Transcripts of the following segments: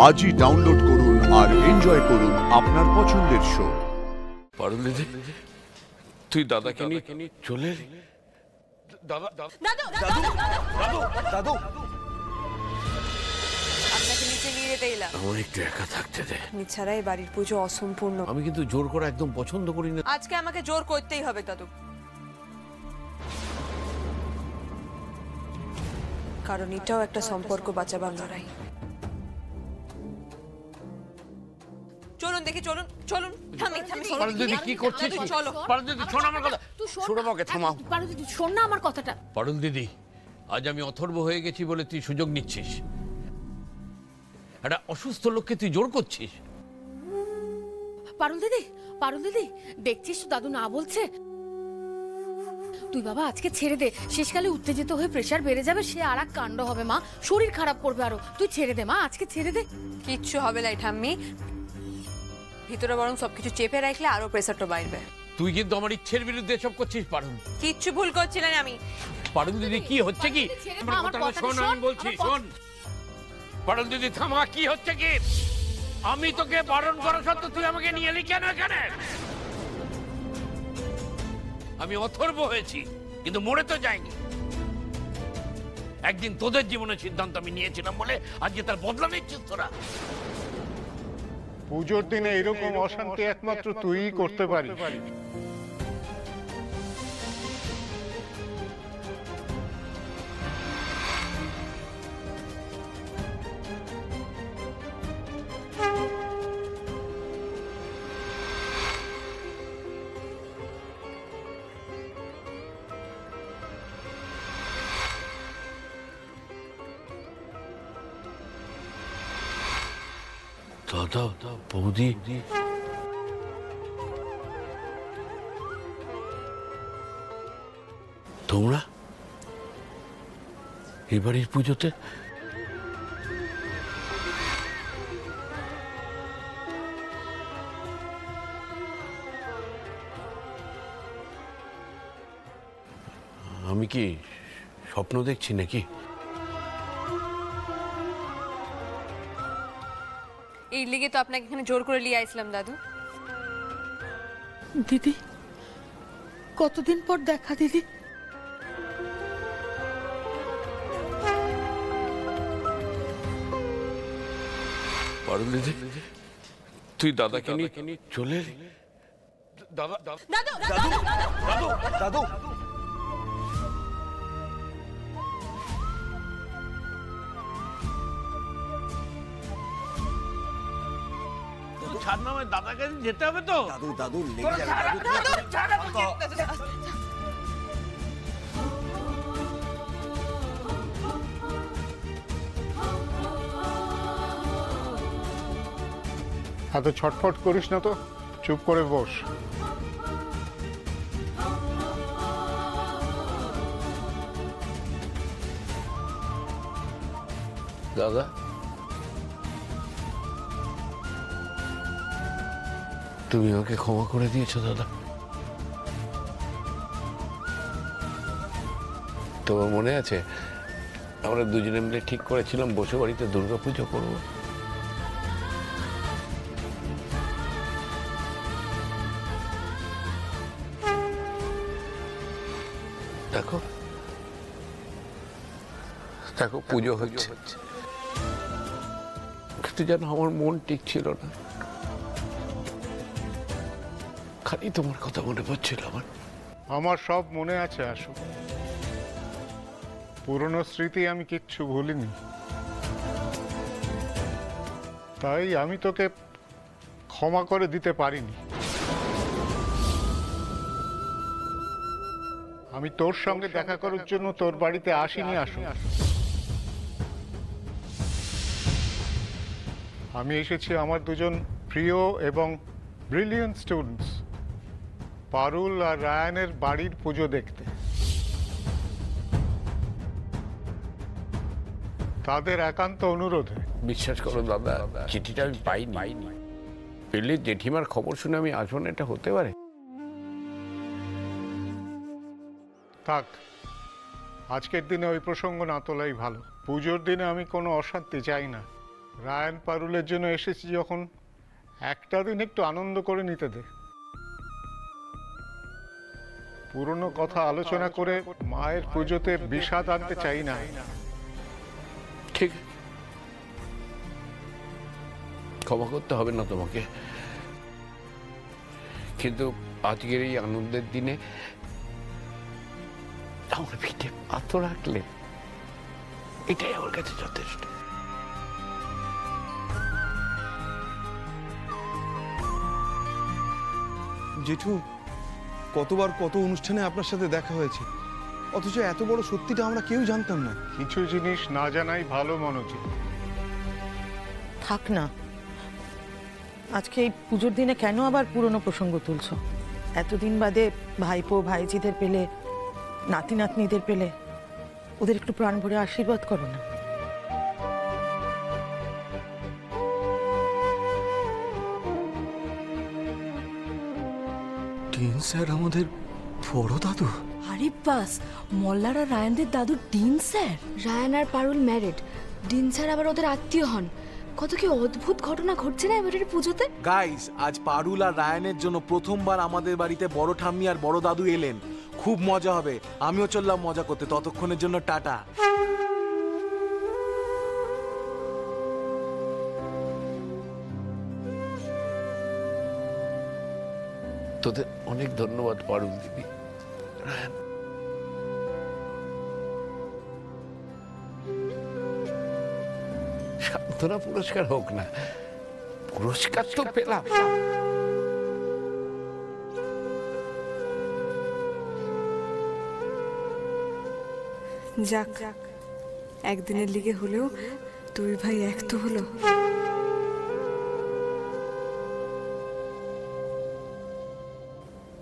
আজই ডাউনলোড করুন আর এনজয় করুন আপনার পছন্দের শো। পারুল দিদি, তুই দাদাকে নিয়ে চলে এলি? দাদা দাদু দাদু দাদু আপনাকে নিচে নিয়ে যেতে এলাম। আমার একটু একা থাকতে দে। নিছাড়া এই বাড়ির পুজো অসম্পূর্ণ। আমি কিন্তু জোর করা একদম পছন্দ করি না। আজকে আমাকে জোর করতেই হবে দাদু, কারণ এটাও একটা সম্পর্ক বাঁচাবার লড়াই। চলুন দেখি, চলুন চলুন। পারুল দিদি কি করছিস? চলো পারুল দিদি শোন আমার কথা। শোনো আমাকে, থামাও। পারুল দিদি শোন না আমার কথাটা। পারুল দিদি, আজ আমি অথর্ব হয়ে গেছি বলে তুই সুযোগ নিচ্ছিস। একটা অসুস্থ লোককে তুই জোর করছিস। পারুল দিদি দেখছিস তো দাদু না বলছে। তুই বাবা আজকে ছেড়ে দে, শেষকালে উত্তেজিত হয়ে প্রেসার বেড়ে যাবে, সে আর এক কাণ্ড হবে মা, শরীর খারাপ করবে আরো। তুই ছেড়ে দে মা, আজকে ছেড়ে দে। কিচ্ছু হবে না ঠাম্মি, ভিতরে বরং সবকিছু চেপে রাখলে আরো প্রেসারটা বাড়বে। তুই কিন্তু আমার ইচ্ছের বিরুদ্ধে সব করছিস পারুল। কিচ্ছু ভুল করছিলেন আমি। পারুল দিদি কি হচ্ছে কি? আমার কথাটা শোন, আমি বলছি শোন। পারুল দিদি থামা, কি হচ্ছে কি? আমি তোকে বারণ করা সত্ত্বেও তুই আমাকে নিয়ে এলি কেন এখানে? আমি অথর্ব হয়েছি কিন্তু মরে তো যাইনি। একদিন তোদের জীবনের সিদ্ধান্ত আমি নিয়েছিলাম বলে আজকে তার বদলা নিচ্ছিস তোরা। পুজোর দিনে এরকম অশান্তি একমাত্র তুইই করতে পারিস। দাদা বৌদি, তোমরা এই বাড়ির পুজোতে? আমি কি স্বপ্ন দেখছি নাকি? এই লিগে তো আপনাকে এখানে জোর করে নিয়ে আইছিলাম দাদু। দিদি কতদিন পর দেখা দিদি। পারুল দিদি, তুই দাদাকে নিয়ে চলে এলি? দাদা দাদু দাদু দাদু ছাড় না, আমার দাদাকে যেতে হবে তো। দাদু দাদু লেগে যাবে দাদু। এত ছটফট করিস না তো, চুপ করে বস। দাদা তুমি আমাকে ক্ষমা করে দিয়েছো দাদা। তোমার মনে আছে আমরা দুজনে মিলে ঠিক করেছিলাম বসে বাড়িতে দুর্গাপুজো করব? দেখো দেখো পুজো হচ্ছে, কিন্তু যেন আমার মন ঠিক ছিল না। খালি তোমার কথা মনে পড়ছিল আমার সব মনে আছে আসু, পুরনো স্মৃতি আমি কিচ্ছু ভুলিনি। তাই আমি তোকে ক্ষমা করে দিতে পারিনি। আমি তোর সঙ্গে দেখা করার জন্য তোর বাড়িতে আসিনি আসু। আমি এসেছি আমার দুজন প্রিয় এবং ব্রিলিয়েন্ট স্টুডেন্টস পারুল আর রায়ানের বাড়ির পুজো দেখতে। তাদের একান্ত অনুরোধে। বিশ্বাস করো দাদা, চিঠিটা আমি পাইনি। পেলে জেঠিমার খবর শুনে আমি আসবো না, এটা হতে পারে? থাক, আজকের দিনে ওই প্রসঙ্গ না তোলাই ভালো। পুজোর দিনে আমি কোনো অশান্তি চাই না। রায়ান পারুলের জন্য এসেছি যখন একটা দিন একটু আনন্দ করে নিতে দে। পুরনো কথা আলোচনা করে মায়ের পুজোতে বিষাদ আনতে চাই না। ঠিক আছে, ক্ষমা করতে হবে না তোমাকে, কিন্তু আজকের এই আনন্দের দিনে আমার পিঠে পাথর রাখলে এটাই আমার কাছে যথেষ্ট। জেঠু, কতবার কত অনুষ্ঠানে আপনার সাথে দেখা হয়েছে, অথচ এত বড় সত্যিটা আমরা কেউ জানতাম না। কিছু জিনিস না জানাই ভালো মনোযোগ। থাক না, আজকে এই পুজোর দিনে কেন আবার পুরনো প্রসঙ্গ তুলছো? এতদিন বাদে ভাইপো ভাইজিদের পেলে, নাতি নাতনিদের পেলে, ওদের একটু প্রাণ ভরে আশীর্বাদ করো না। ডিন স্যার আমাদের বড় দাদু? আরে বাস, মল্লার আর রায়ানদের দাদু ডিন স্যার। রায়ান আর পারুল ম্যারিড, ডিন স্যার আবার ওদের আত্মীয় হন। কত কি অদ্ভুত ঘটনা ঘটছে না এবারের পুজোতে। গাইস, আজ পারুল আর রায়ানের জন্য প্রথমবার আমাদের বাড়িতে বড় ঠাম্মি আর বড় দাদু এলেন। খুব মজা হবে, আমিও চললাম মজা করতে। ততক্ষণের জন্য টাটা। তোদের অনেক ধন্যবাদ পারুল দিদি। সান্ত্বনা পুরস্কার হোক না, পুরস্কার তো পেলাম। যাক, একদিনের লিগে হলেও দুই ভাই এক তো হলো।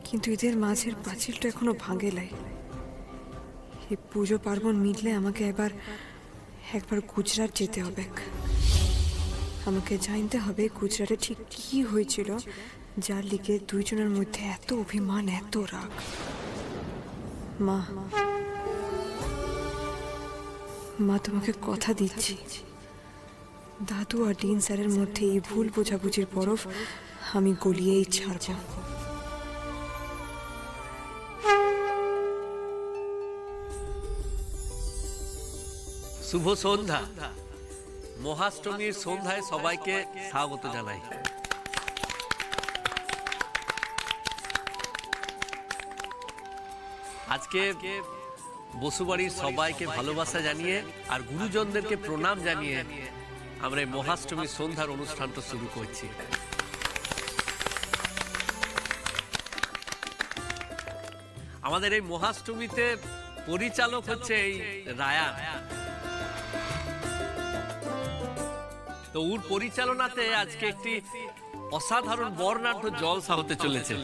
কিন্তু এদের মাঝের পাঁচিলটা এখনো ভাঙে লাই। এই পুজো পার্বণ মিটলে আমাকে একবার গুজরাট যেতে হবে। আমাকে জানতে হবে গুজরাটে ঠিক কি হয়েছিল যার লিগে দুইজনের মধ্যে এত অভিমান, এত রাগ। মা, তোমাকে কথা দিচ্ছি, দাদু আর ডিন স্যারের মধ্যে এই ভুল বোঝাবুঝির বরফ আমি গলিয়েই ছাড়ব। শুভ সন্ধ্যা। মহাষ্টমীর সন্ধ্যায় সবাইকে স্বাগত জানাই। আজকে বসুবাড়ির সবাইকে ভালোবাসা জানিয়ে আর গুরুজনদেরকে প্রণাম জানিয়ে আমরা এই মহাষ্টমীর সন্ধ্যার অনুষ্ঠানটা শুরু করছি। আমাদের এই মহাষ্টমীতে পরিচালক হচ্ছে এই রায়ান। তো ওর পরিচালনাতে আজকে একটি অসাধারণ বর্ণাঢ্য জলসা হতে চলেছে।